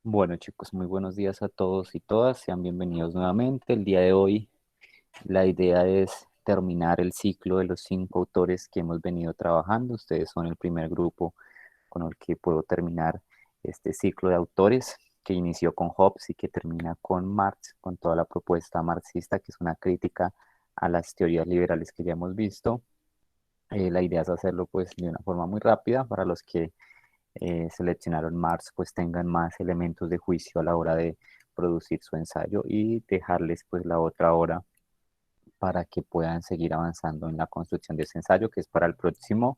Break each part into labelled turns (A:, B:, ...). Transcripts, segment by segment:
A: Bueno, chicos, muy buenos días a todos y todas. Sean bienvenidos nuevamente. El día de hoy, la idea es terminar el ciclo de los 5 autores que hemos venido trabajando. Ustedes son el primer grupo con el que puedo terminar este ciclo de autores que inició con Hobbes y que termina con Marx, con toda la propuesta marxista, que es una crítica a las teorías liberales que ya hemos visto. La idea es hacerlo pues de una forma muy rápida para los que seleccionaron Mars, pues tengan más elementos de juicio a la hora de producir su ensayo y dejarles pues la otra hora para que puedan seguir avanzando en la construcción de ese ensayo que es para el próximo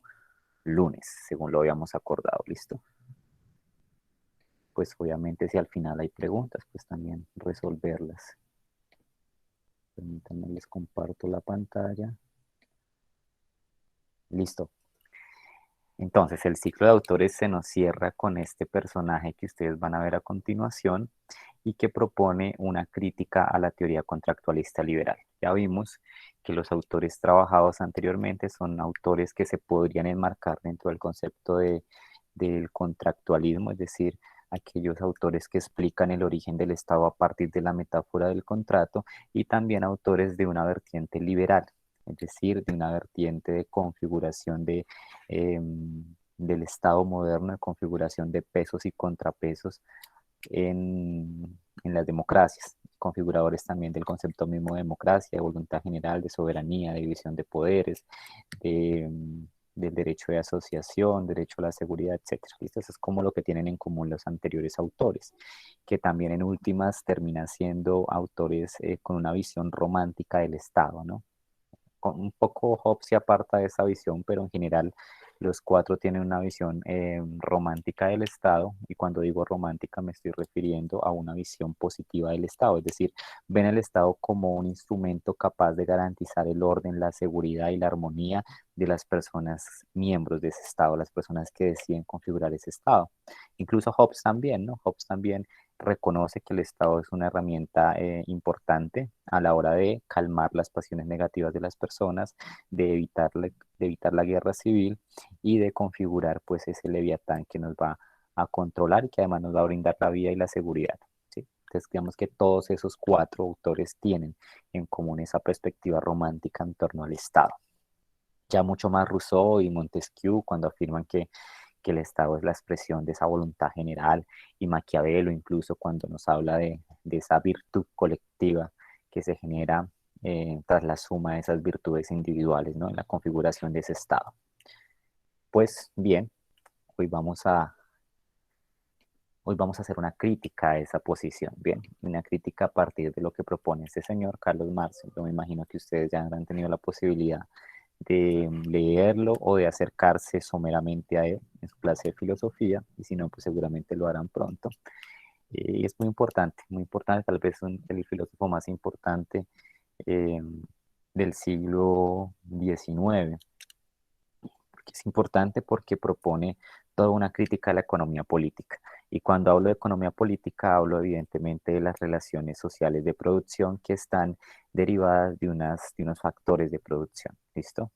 A: lunes, según lo habíamos acordado. ¿Listo? Pues obviamente si al final hay preguntas, pues también resolverlas. Permítanme, les comparto la pantalla. Listo. Entonces, el ciclo de autores se nos cierra con este personaje que ustedes van a ver a continuación y que propone una crítica a la teoría contractualista liberal. Ya vimos que los autores trabajados anteriormente son autores que se podrían enmarcar dentro del concepto del contractualismo, es decir, aquellos autores que explican el origen del Estado a partir de la metáfora del contrato, y también autores de una vertiente liberal, es decir, de una vertiente de configuración eh, del Estado moderno, de configuración de pesos y contrapesos en las democracias, configuradores también del concepto mismo de democracia, de voluntad general, de soberanía, de división de poderes, de, del derecho de asociación, derecho a la seguridad, etcétera. ¿Listo? Eso es como lo que tienen en común los anteriores autores, que también en últimas terminan siendo autores con una visión romántica del Estado, ¿no? Un poco Hobbes se aparta de esa visión, pero en general los cuatro tienen una visión romántica del Estado, y cuando digo romántica me estoy refiriendo a una visión positiva del Estado, es decir, ven el Estado como un instrumento capaz de garantizar el orden, la seguridad y la armonía de las personas miembros de ese Estado, las personas que deciden configurar ese Estado. Incluso Hobbes también, ¿no? Hobbes también reconoce que el Estado es una herramienta importante a la hora de calmar las pasiones negativas de las personas, de evitar la guerra civil y de configurar pues ese leviatán que nos va a controlar y que además nos va a brindar la vida y la seguridad. ¿Sí? Entonces digamos que todos esos cuatro autores tienen en común esa perspectiva romántica en torno al Estado. Ya mucho más Rousseau y Montesquieu cuando afirman que el Estado es la expresión de esa voluntad general, y Maquiavelo incluso cuando nos habla de esa virtud colectiva que se genera tras la suma de esas virtudes individuales, ¿no? En la configuración de ese Estado. Pues bien, hoy vamos a, hoy vamos a hacer una crítica a esa posición, bien, una crítica a partir de lo que propone este señor Carlos Marx. Yo me imagino que ustedes ya habrán tenido la posibilidad de leerlo o de acercarse someramente a él en su clase de filosofía, y si no, pues seguramente lo harán pronto. Y es muy importante, tal vez el filósofo más importante eh, del siglo XIX. Porque es importante porque propone toda una crítica a la economía política. Y cuando hablo de economía política, hablo evidentemente de las relaciones sociales de producción que están derivadas de unos factores de producción. ¿Listo?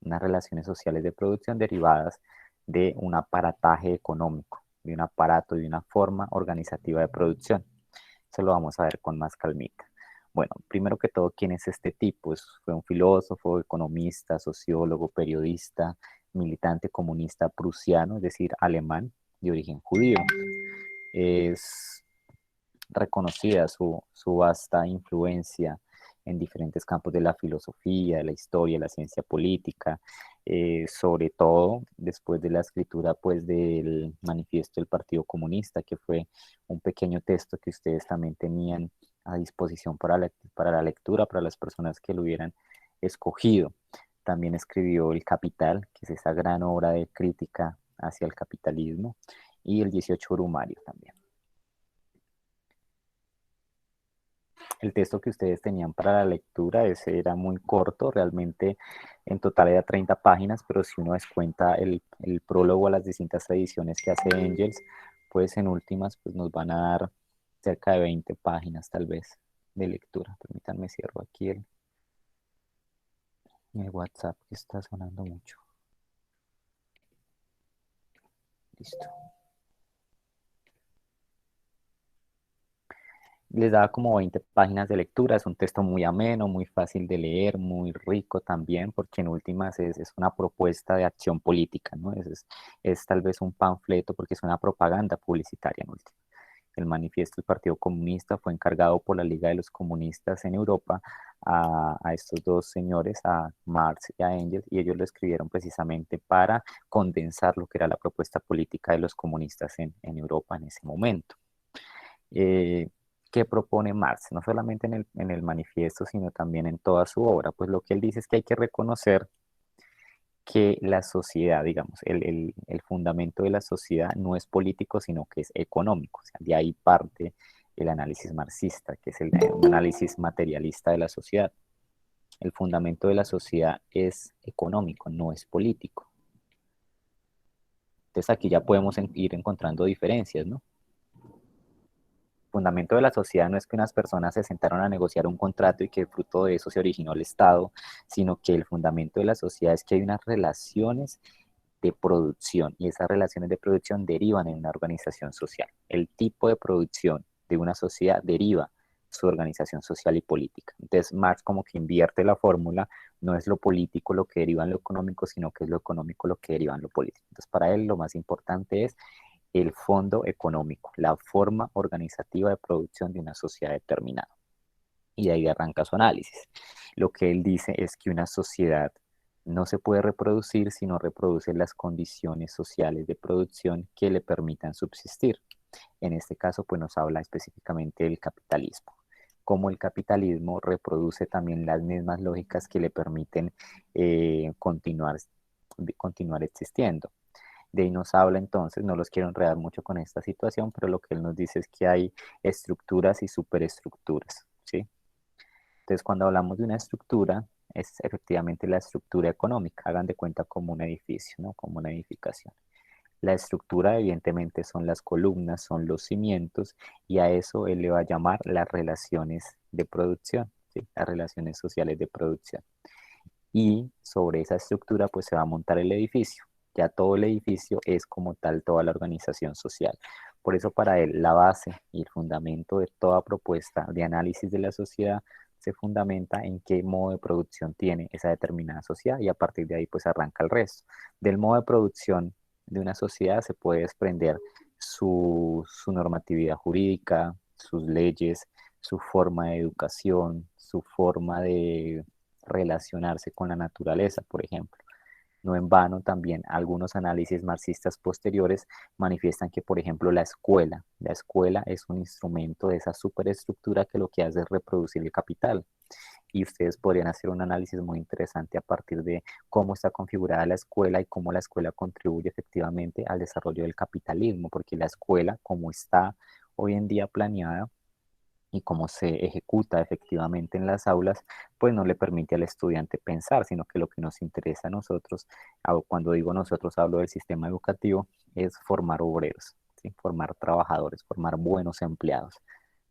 A: Unas relaciones sociales de producción derivadas de un aparataje económico, de un aparato, de una forma organizativa de producción. Eso lo vamos a ver con más calmita. Bueno, primero que todo, ¿quién es este tipo? Fue un filósofo, economista, sociólogo, periodista, militante comunista prusiano, es decir, alemán, de origen judío. Es reconocida su vasta influencia en diferentes campos de la filosofía, de la historia, de la ciencia política, sobre todo después de la escritura pues del manifiesto del Partido Comunista, que fue un pequeño texto que ustedes también tenían a disposición para la lectura, para las personas que lo hubieran escogido. También escribió El Capital, que es esa gran obra de crítica hacia el capitalismo, y el 18 Brumario también. El texto que ustedes tenían para la lectura, ese era muy corto, realmente en total era 30 páginas, pero si uno descuenta el prólogo a las distintas ediciones que hace Engels, pues en últimas pues nos van a dar cerca de 20 páginas tal vez de lectura. Permítanme, cierro aquí el WhatsApp que está sonando mucho. Listo. Les daba como 20 páginas de lectura, es un texto muy ameno, muy fácil de leer, muy rico también, porque en últimas es una propuesta de acción política, ¿no? Es tal vez un panfleto porque es una propaganda publicitaria en últimas. El manifiesto del Partido Comunista fue encargado por la Liga de los Comunistas en Europa a estos dos señores, a Marx y a Engels, y ellos lo escribieron precisamente para condensar lo que era la propuesta política de los comunistas en Europa en ese momento. Eh, ¿Qué propone Marx? No solamente en el manifiesto, sino también en toda su obra. Pues lo que él dice es que hay que reconocer que la sociedad, digamos, el fundamento de la sociedad no es político, sino que es económico. O sea, de ahí parte el análisis marxista, que es un análisis materialista de la sociedad. El fundamento de la sociedad es económico, no es político. Entonces aquí ya podemos ir encontrando diferencias, ¿no? Fundamento de la sociedad no es que unas personas se sentaron a negociar un contrato y que fruto de eso se originó el Estado, sino que el fundamento de la sociedad es que hay unas relaciones de producción y esas relaciones de producción derivan en una organización social. El tipo de producción de una sociedad deriva su organización social y política. Entonces Marx como que invierte la fórmula, no es lo político lo que deriva en lo económico, sino que es lo económico lo que deriva en lo político. Entonces para él lo más importante es el fondo económico, la forma organizativa de producción de una sociedad determinada. Y de ahí arranca su análisis. Lo que él dice es que una sociedad no se puede reproducir si no reproduce las condiciones sociales de producción que le permitan subsistir. En este caso, pues nos habla específicamente del capitalismo. Cómo el capitalismo reproduce también las mismas lógicas que le permiten continuar existiendo. De ahí nos habla entonces, no los quiero enredar mucho con esta situación, pero lo que él nos dice es que hay estructuras y superestructuras, ¿sí? Entonces, cuando hablamos de una estructura, es efectivamente la estructura económica, hagan de cuenta como un edificio, ¿no? Como una edificación. La estructura, evidentemente, son las columnas, son los cimientos, y a eso él le va a llamar las relaciones de producción, ¿sí? Las relaciones sociales de producción. Y sobre esa estructura, pues se va a montar el edificio. Ya todo el edificio es como tal toda la organización social. Por eso para él la base y el fundamento de toda propuesta de análisis de la sociedad se fundamenta en qué modo de producción tiene esa determinada sociedad y a partir de ahí pues arranca el resto. Del modo de producción de una sociedad se puede desprender su normatividad jurídica, sus leyes, su forma de educación, su forma de relacionarse con la naturaleza, por ejemplo. No en vano también algunos análisis marxistas posteriores manifiestan que, por ejemplo, la escuela es un instrumento de esa superestructura que lo que hace es reproducir el capital. Y ustedes podrían hacer un análisis muy interesante a partir de cómo está configurada la escuela y cómo la escuela contribuye efectivamente al desarrollo del capitalismo, porque la escuela, como está hoy en día planeada, y cómo se ejecuta efectivamente en las aulas, pues no le permite al estudiante pensar, sino que lo que nos interesa a nosotros, cuando digo nosotros hablo del sistema educativo, es formar obreros, ¿sí? Formar trabajadores, formar buenos empleados.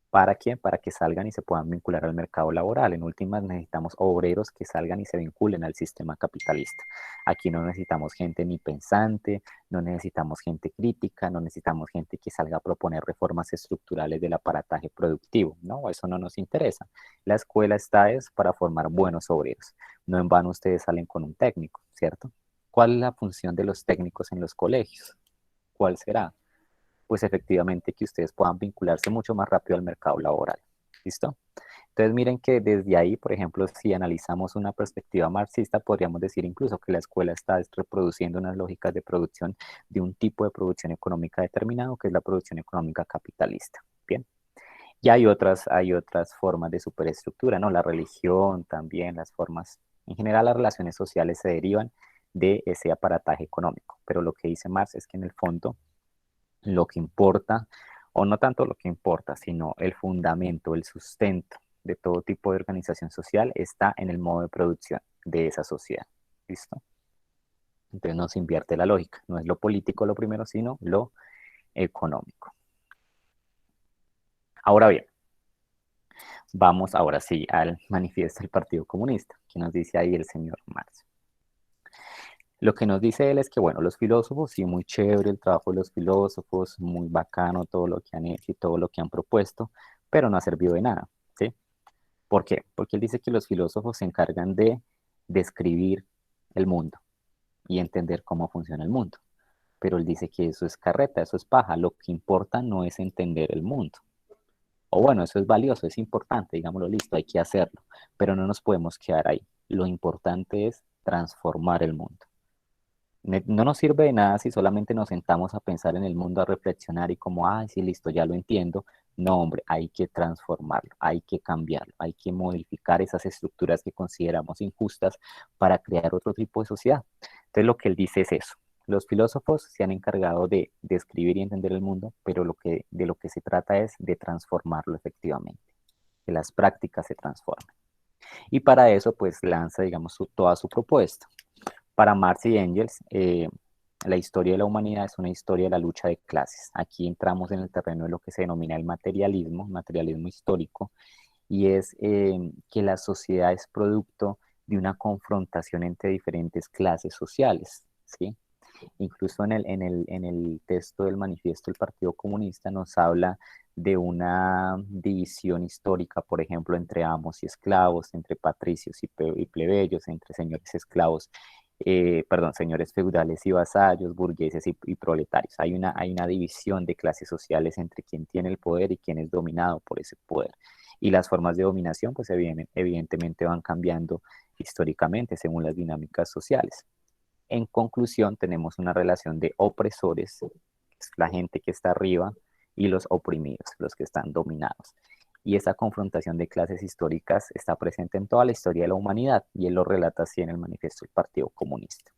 A: ¿Para qué? Para que salgan y se puedan vincular al mercado laboral. En últimas, necesitamos obreros que salgan y se vinculen al sistema capitalista. Aquí no necesitamos gente ni pensante, no necesitamos gente crítica, no necesitamos gente que salga a proponer reformas estructurales del aparataje productivo. No, eso no nos interesa. La escuela está es para formar buenos obreros. No en vano ustedes salen con un técnico, ¿cierto? ¿Cuál es la función de los técnicos en los colegios? ¿Cuál será? Pues efectivamente que ustedes puedan vincularse mucho más rápido al mercado laboral. ¿Listo? Entonces miren que desde ahí, por ejemplo, si analizamos una perspectiva marxista, podríamos decir incluso que la escuela está reproduciendo unas lógicas de producción de un tipo de producción económica determinado, que es la producción económica capitalista. Bien. Y hay otras formas de superestructura, ¿no? La religión también, las formas, en general las relaciones sociales se derivan de ese aparataje económico. Pero lo que dice Marx es que en el fondo lo que importa, o no tanto lo que importa, sino el fundamento, el sustento de todo tipo de organización social está en el modo de producción de esa sociedad. ¿Listo? Entonces nos invierte la lógica. No es lo político lo primero, sino lo económico. Ahora bien, vamos ahora sí al manifiesto del Partido Comunista, que nos dice ahí el señor Marx. Lo que nos dice él es que, bueno, los filósofos, sí, muy chévere el trabajo de los filósofos, muy bacano todo lo que han hecho y todo lo que han propuesto, pero no ha servido de nada, ¿sí? ¿Por qué? Porque él dice que los filósofos se encargan de describir el mundo y entender cómo funciona el mundo, pero él dice que eso es carreta, eso es paja, lo que importa no es entender el mundo. O bueno, eso es valioso, es importante, digámoslo, listo, hay que hacerlo, pero no nos podemos quedar ahí. Lo importante es transformar el mundo. No nos sirve de nada si solamente nos sentamos a pensar en el mundo, a reflexionar y como, ay, sí, listo, ya lo entiendo. No, hombre, hay que transformarlo, hay que cambiarlo, hay que modificar esas estructuras que consideramos injustas para crear otro tipo de sociedad. Entonces, lo que él dice es eso. Los filósofos se han encargado de describir y entender el mundo, pero de lo que se trata es de transformarlo efectivamente, que las prácticas se transformen. Y para eso, pues lanza, digamos, toda su propuesta. Para Marx y Engels, la historia de la humanidad es una historia de la lucha de clases. Aquí entramos en el terreno de lo que se denomina el materialismo histórico, y es que la sociedad es producto de una confrontación entre diferentes clases sociales, ¿sí? Incluso en el texto del manifiesto del Partido Comunista nos habla de una división histórica, por ejemplo, entre amos y esclavos, entre patricios y plebeyos, entre señores esclavos, perdón, señores feudales y vasallos, burgueses y proletarios. Hay una división de clases sociales entre quien tiene el poder y quien es dominado por ese poder. Y las formas de dominación, pues evidentemente van cambiando históricamente según las dinámicas sociales. En conclusión, tenemos una relación de opresores, que es la gente que está arriba, y los oprimidos, los que están dominados. Y esa confrontación de clases históricas está presente en toda la historia de la humanidad, y él lo relata así en el manifiesto del Partido Comunista.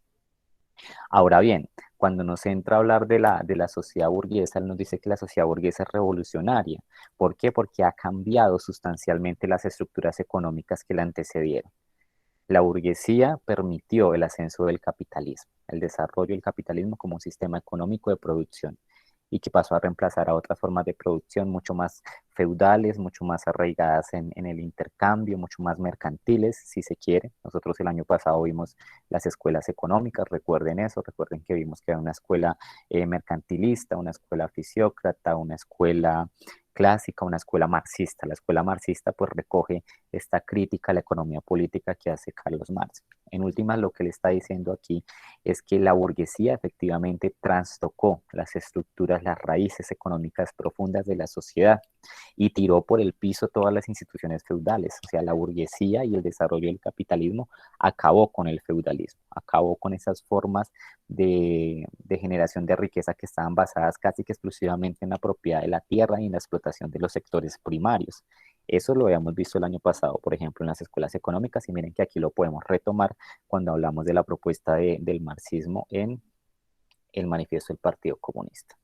A: Ahora bien, cuando nos entra a hablar de la sociedad burguesa, él nos dice que la sociedad burguesa es revolucionaria. ¿Por qué? Porque ha cambiado sustancialmente las estructuras económicas que la antecedieron. La burguesía permitió el ascenso del capitalismo, el desarrollo del capitalismo como un sistema económico de producción y que pasó a reemplazar a otras formas de producción mucho más feudales, mucho más arraigadas en el intercambio, mucho más mercantiles, si se quiere. Nosotros el año pasado vimos las escuelas económicas, recuerden eso, recuerden que vimos que era una escuela mercantilista, una escuela fisiócrata, una escuela clásica, una escuela marxista. La escuela marxista pues recoge esta crítica a la economía política que hace Carlos Marx. En últimas, lo que le está diciendo aquí es que la burguesía efectivamente trastocó las estructuras, las raíces económicas profundas de la sociedad y tiró por el piso todas las instituciones feudales. O sea, la burguesía y el desarrollo del capitalismo acabó con el feudalismo, acabó con esas formas de generación de riqueza que estaban basadas casi que exclusivamente en la propiedad de la tierra y en la explotación de los sectores primarios. Eso lo habíamos visto el año pasado, por ejemplo, en las escuelas económicas, y miren que aquí lo podemos retomar cuando hablamos de la propuesta del marxismo en el manifiesto del Partido Comunista.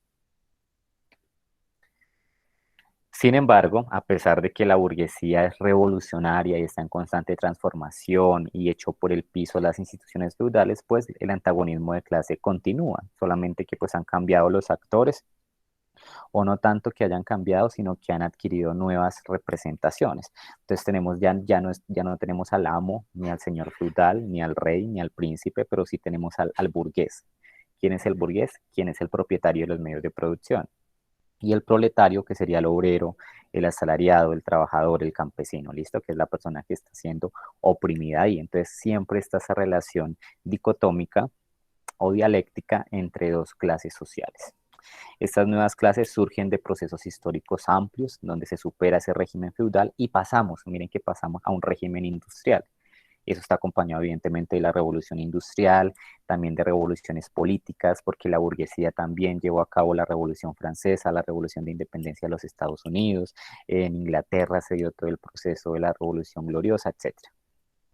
A: Sin embargo, a pesar de que la burguesía es revolucionaria y está en constante transformación y echó por el piso las instituciones feudales, pues el antagonismo de clase continúa, solamente que pues han cambiado los actores, o no tanto que hayan cambiado, sino que han adquirido nuevas representaciones. Entonces ya no tenemos al amo, ni al señor feudal, ni al rey, ni al príncipe, pero sí tenemos al burgués. ¿Quién es el burgués? ¿Quién es el propietario de los medios de producción? Y el proletario, que sería el obrero, el asalariado, el trabajador, el campesino, ¿listo? Que es la persona que está siendo oprimida ahí. Entonces siempre está esa relación dicotómica o dialéctica entre dos clases sociales. Estas nuevas clases surgen de procesos históricos amplios, donde se supera ese régimen feudal y miren que pasamos a un régimen industrial. Eso está acompañado evidentemente de la revolución industrial, también de revoluciones políticas, porque la burguesía también llevó a cabo la revolución francesa, la revolución de independencia de los Estados Unidos, en Inglaterra se dio todo el proceso de la revolución gloriosa, etcétera.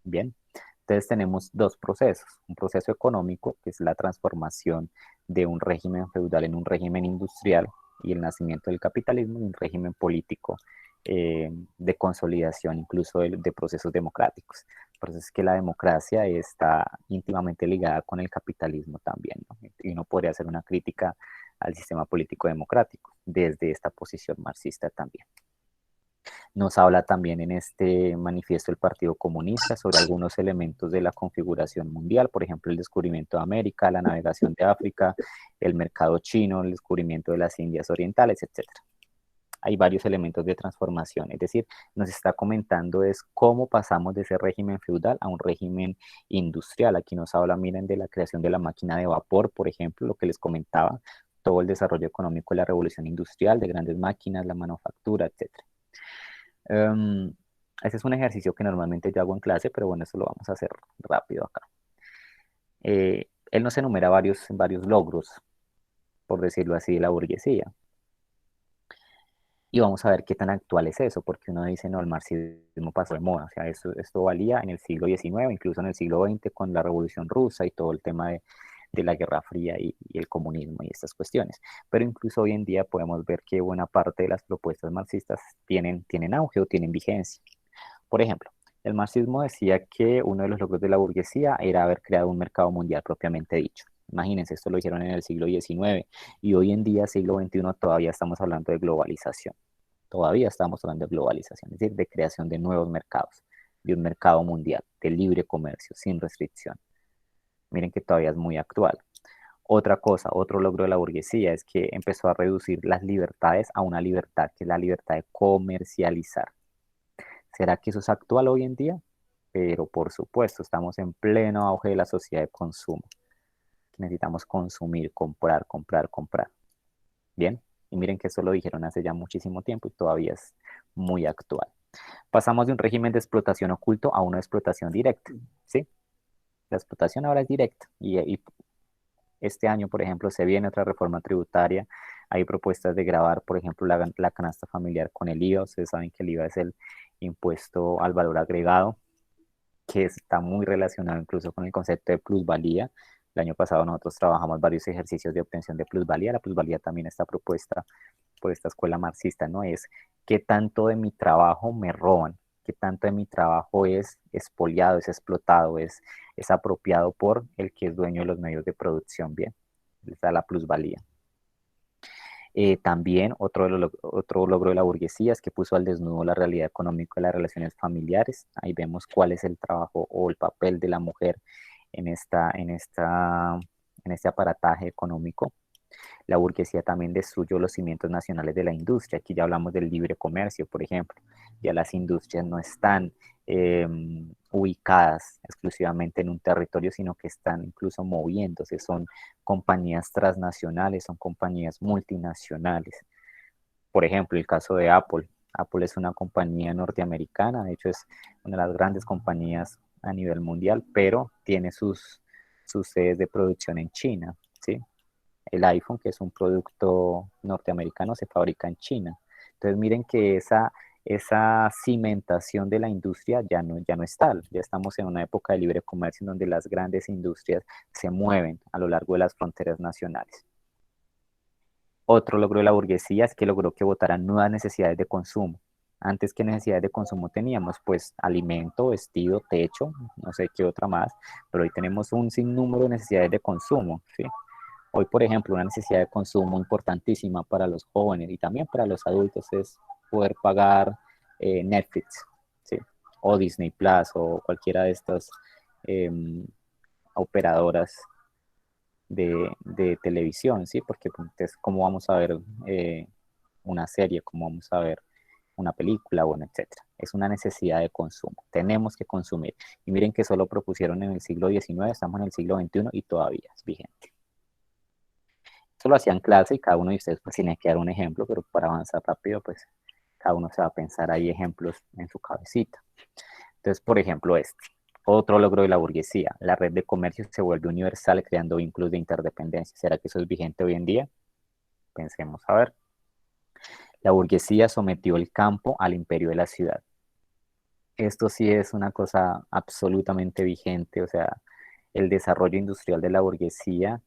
A: Bien, entonces tenemos dos procesos, un proceso económico, que es la transformación de un régimen feudal en un régimen industrial y el nacimiento del capitalismo, y un régimen político de consolidación incluso de procesos democráticos. Por eso es que la democracia está íntimamente ligada con el capitalismo también, ¿no? Y uno podría hacer una crítica al sistema político democrático desde esta posición marxista también. Nos habla también en este manifiesto del Partido Comunista sobre algunos elementos de la configuración mundial, por ejemplo, el descubrimiento de América, la navegación de África, el mercado chino, el descubrimiento de las Indias Orientales, etc. hay varios elementos de transformación, es decir, nos está comentando es cómo pasamos de ese régimen feudal a un régimen industrial. Aquí nos habla, miren, de la creación de la máquina de vapor, por ejemplo, lo que les comentaba, todo el desarrollo económico de la revolución industrial, de grandes máquinas, la manufactura, etcétera. Ese es un ejercicio que normalmente yo hago en clase, pero bueno, eso lo vamos a hacer rápido acá. Él nos enumera varios logros, por decirlo así, de la burguesía. Y vamos a ver qué tan actual es eso, porque uno dice, no, el marxismo pasó de moda. O sea, esto valía en el siglo XIX, incluso en el siglo XX, con la Revolución Rusa y todo el tema de la Guerra Fría y el comunismo y estas cuestiones. Pero incluso hoy en día podemos ver que buena parte de las propuestas marxistas tienen auge o tienen vigencia. Por ejemplo, el marxismo decía que uno de los logros de la burguesía era haber creado un mercado mundial propiamente dicho. Imagínense, esto lo hicieron en el siglo XIX y hoy en día, siglo XXI, todavía estamos hablando de globalización. Todavía estamos hablando de globalización, es decir, de creación de nuevos mercados, de un mercado mundial, de libre comercio, sin restricción. Miren que todavía es muy actual. Otra cosa, otro logro de la burguesía es que empezó a reducir las libertades a una libertad, que es la libertad de comercializar. ¿Será que eso es actual hoy en día? Pero por supuesto, estamos en pleno auge de la sociedad de consumo. Necesitamos consumir, comprar, comprar, comprar. Bien, y miren que eso lo dijeron hace ya muchísimo tiempo y todavía es muy actual. Pasamos de un régimen de explotación oculto a una explotación directa, ¿sí? La explotación ahora es directa y este año, por ejemplo, se viene otra reforma tributaria. Hay propuestas de gravar, por ejemplo, la canasta familiar con el IVA. Ustedes saben que el IVA es el impuesto al valor agregado, que está muy relacionado incluso con el concepto de plusvalía. El año pasado nosotros trabajamos varios ejercicios de obtención de plusvalía. La plusvalía también está propuesta por esta escuela marxista, ¿no? Es qué tanto de mi trabajo me roban, qué tanto de mi trabajo es expoliado, es explotado, es apropiado por el que es dueño de los medios de producción, bien. Está la plusvalía. También otro logro de la burguesía es que puso al desnudo la realidad económica de las relaciones familiares. Ahí vemos cuál es el trabajo o el papel de la mujer en este aparataje económico. La burguesía también destruyó los cimientos nacionales de la industria. Aquí ya hablamos del libre comercio, por ejemplo. Ya las industrias no están ubicadas exclusivamente en un territorio, sino que están incluso moviéndose. Son compañías transnacionales, son compañías multinacionales. Por ejemplo, el caso de Apple. Apple es una compañía norteamericana, de hecho es una de las grandes compañías a nivel mundial, pero tiene sus sedes de producción en China, ¿sí? El iPhone, que es un producto norteamericano, se fabrica en China. Entonces miren que esa cimentación de la industria ya no está. Ya estamos en una época de libre comercio en donde las grandes industrias se mueven a lo largo de las fronteras nacionales. Otro logro de la burguesía es que logró que votaran nuevas necesidades de consumo. Antes, ¿qué necesidades de consumo teníamos? Pues alimento, vestido, techo, no sé qué otra más, pero hoy tenemos un sinnúmero de necesidades de consumo, ¿sí? Hoy, por ejemplo, una necesidad de consumo importantísima para los jóvenes y también para los adultos es poder pagar Netflix, ¿sí? O Disney Plus o cualquiera de estas eh, operadoras de televisión, ¿sí? Porque pues, ¿cómo vamos a ver una serie? ¿Cómo vamos a ver una película? Bueno, etcétera. Es una necesidad de consumo. Tenemos que consumir. Y miren que solo propusieron en el siglo XIX, estamos en el siglo XXI y todavía es vigente. Eso lo hacían clase y cada uno de ustedes pues tiene que dar un ejemplo, pero para avanzar rápido pues cada uno se va a pensar ahí ejemplos en su cabecita. Entonces, por ejemplo, otro logro de la burguesía, la red de comercio se vuelve universal creando vínculos de interdependencia. ¿Será que eso es vigente hoy en día? Pensemos a ver. La burguesía sometió el campo al imperio de la ciudad. Esto sí es una cosa absolutamente vigente, o sea, el desarrollo industrial de la burguesía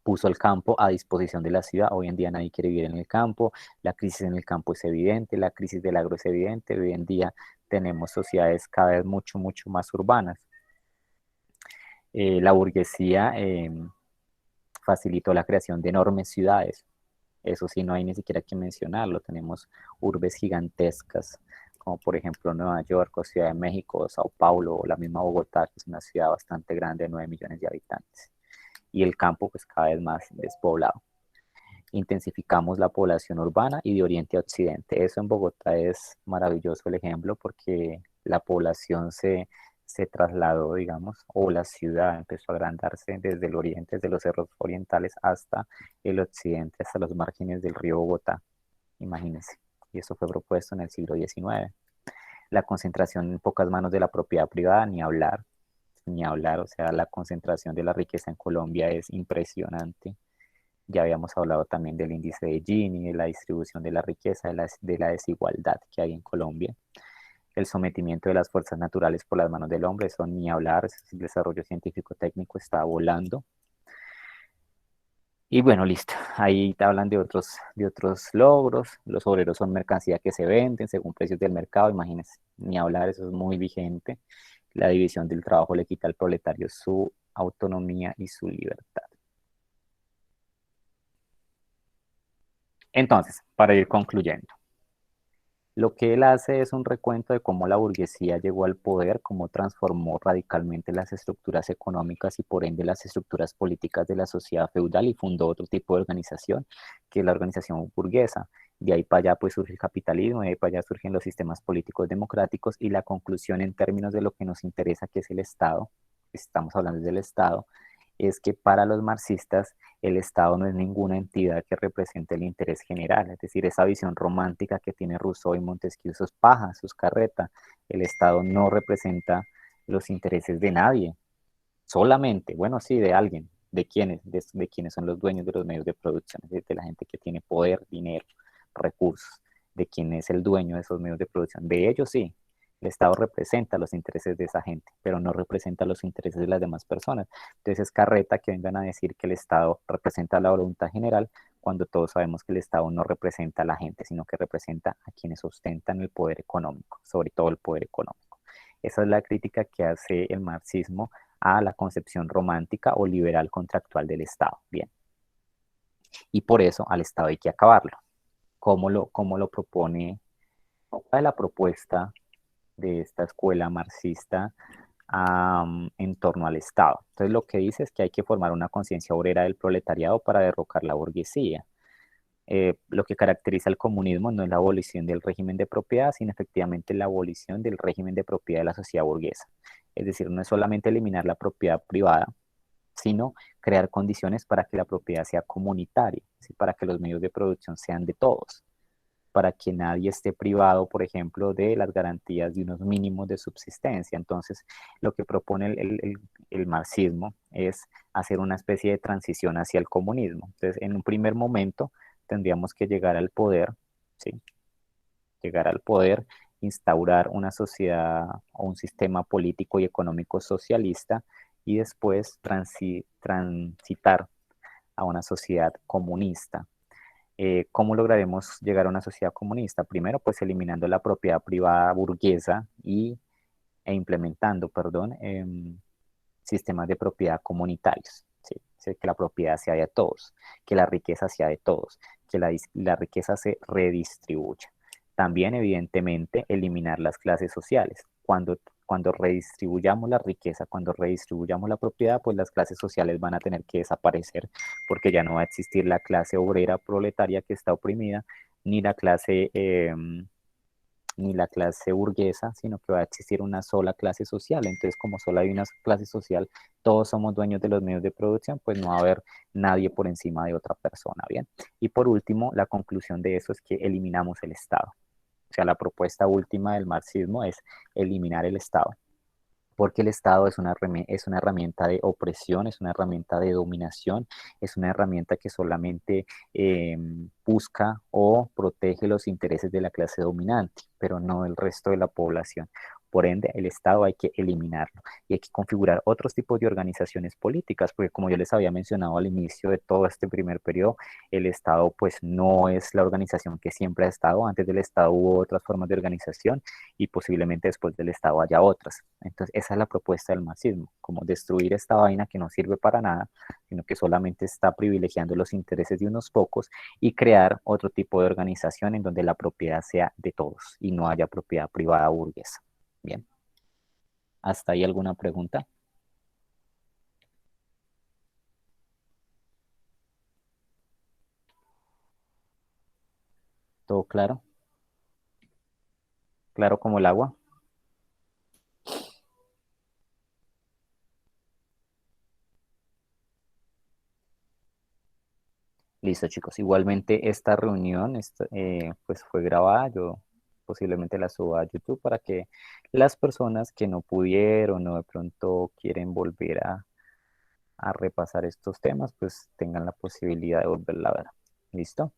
A: puso el campo a disposición de la ciudad. Hoy en día nadie quiere vivir en el campo, la crisis en el campo es evidente, la crisis del agro es evidente, hoy en día tenemos sociedades cada vez mucho, mucho más urbanas. La burguesía facilitó la creación de enormes ciudades, eso sí no hay ni siquiera que mencionarlo, tenemos urbes gigantescas, como por ejemplo Nueva York o Ciudad de México, o Sao Paulo o la misma Bogotá, que es una ciudad bastante grande de 9 millones de habitantes. Y el campo pues cada vez más despoblado. intensificamos la población urbana y de oriente a occidente. Eso en Bogotá es maravilloso el ejemplo porque la población se trasladó, digamos, o la ciudad empezó a agrandarse desde el oriente, desde los cerros orientales hasta el occidente, hasta los márgenes del río Bogotá, imagínense. Y eso fue propuesto en el siglo XIX. La concentración en pocas manos de la propiedad privada, ni hablar, o sea, la concentración de la riqueza en Colombia es impresionante. Ya habíamos hablado también del índice de Gini, de la distribución de la riqueza, de la desigualdad que hay en Colombia. El sometimiento de las fuerzas naturales por las manos del hombre, eso ni hablar, el desarrollo científico-técnico está volando. Y bueno, listo. Ahí te hablan de otros logros. Los obreros son mercancía que se venden según precios del mercado, imagínense. Ni hablar, eso es muy vigente. La división del trabajo le quita al proletario su autonomía y su libertad. Entonces, para ir concluyendo, lo que él hace es un recuento de cómo la burguesía llegó al poder, cómo transformó radicalmente las estructuras económicas y por ende las estructuras políticas de la sociedad feudal y fundó otro tipo de organización, que es la organización burguesa. De ahí para allá pues surge el capitalismo, de ahí para allá surgen los sistemas políticos democráticos y la conclusión en términos de lo que nos interesa, que es el Estado, estamos hablando del Estado, es que para los marxistas el Estado no es ninguna entidad que represente el interés general, es decir, esa visión romántica que tiene Rousseau y Montesquieu, eso es paja, eso es carreta. El Estado no representa los intereses de nadie, solamente, bueno, sí, de alguien, de quienes son los dueños de los medios de producción, de la gente que tiene poder, dinero, recursos, de quién es el dueño de esos medios de producción. De ellos sí, el Estado representa los intereses de esa gente, pero no representa los intereses de las demás personas. Entonces es carreta que vengan a decir que el Estado representa la voluntad general cuando todos sabemos que el Estado no representa a la gente, sino que representa a quienes ostentan el poder económico, sobre todo el poder económico. Esa es la crítica que hace el marxismo a la concepción romántica o liberal contractual del Estado. Bien. Y por eso al Estado hay que acabarlo. ¿Cómo lo propone? ¿Cuál es la propuesta de esta escuela marxista en torno al Estado? Entonces lo que dice es que hay que formar una conciencia obrera del proletariado para derrocar la burguesía. Lo que caracteriza al comunismo no es la abolición del régimen de propiedad, sino efectivamente la abolición del régimen de propiedad de la sociedad burguesa. Es decir, no es solamente eliminar la propiedad privada, sino crear condiciones para que la propiedad sea comunitaria, ¿sí? Para que los medios de producción sean de todos, para que nadie esté privado, por ejemplo, de las garantías de unos mínimos de subsistencia. Entonces, lo que propone el marxismo es hacer una especie de transición hacia el comunismo. Entonces, en un primer momento tendríamos que llegar al poder, ¿sí? Llegar al poder, instaurar una sociedad o un sistema político y económico socialista y después transitar a una sociedad comunista. ¿Cómo lograremos llegar a una sociedad comunista? Primero, pues eliminando la propiedad privada burguesa e implementando, perdón, sistemas de propiedad comunitarios. ¿Sí? Que la propiedad sea de todos, que la riqueza sea de todos, que la riqueza se redistribuya. También, evidentemente, eliminar las clases sociales. Cuando redistribuyamos la riqueza, cuando redistribuyamos la propiedad, pues las clases sociales van a tener que desaparecer porque ya no va a existir la clase obrera proletaria que está oprimida, ni la clase burguesa, sino que va a existir una sola clase social. Entonces, como solo hay una clase social, todos somos dueños de los medios de producción, pues no va a haber nadie por encima de otra persona, ¿bien? Y por último, la conclusión de eso es que eliminamos el Estado. O sea, la propuesta última del marxismo es eliminar el Estado, porque el Estado es una herramienta de opresión, es una herramienta de dominación, es una herramienta que solamente busca o protege los intereses de la clase dominante, pero no del resto de la población. Por ende, el Estado hay que eliminarlo y hay que configurar otros tipos de organizaciones políticas, porque como yo les había mencionado al inicio de todo este primer periodo, el Estado pues no es la organización que siempre ha estado. Antes del Estado hubo otras formas de organización y posiblemente después del Estado haya otras. Entonces, esa es la propuesta del marxismo, como destruir esta vaina que no sirve para nada, sino que solamente está privilegiando los intereses de unos pocos y crear otro tipo de organización en donde la propiedad sea de todos y no haya propiedad privada burguesa. Bien, ¿hasta ahí alguna pregunta? ¿Todo claro? ¿Claro como el agua? Listo, chicos. Igualmente esta reunión pues fue grabada. Yo posiblemente la suba a YouTube para que las personas que no pudieron o de pronto quieren volver a repasar estos temas, pues tengan la posibilidad de volverla a ver. ¿Listo?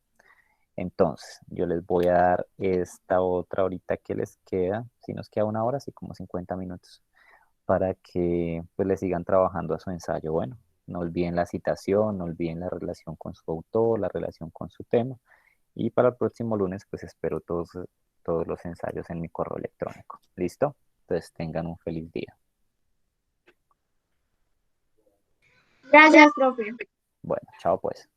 A: Entonces, yo les voy a dar esta otra horita que les queda, si nos queda una hora, así como 50 minutos, para que pues le sigan trabajando a su ensayo. Bueno, no olviden la citación, no olviden la relación con su autor, la relación con su tema. Y para el próximo lunes, pues espero todos los ensayos en mi correo electrónico. ¿Listo? Entonces tengan un feliz día.
B: Gracias, profe.
A: Bueno, chao pues.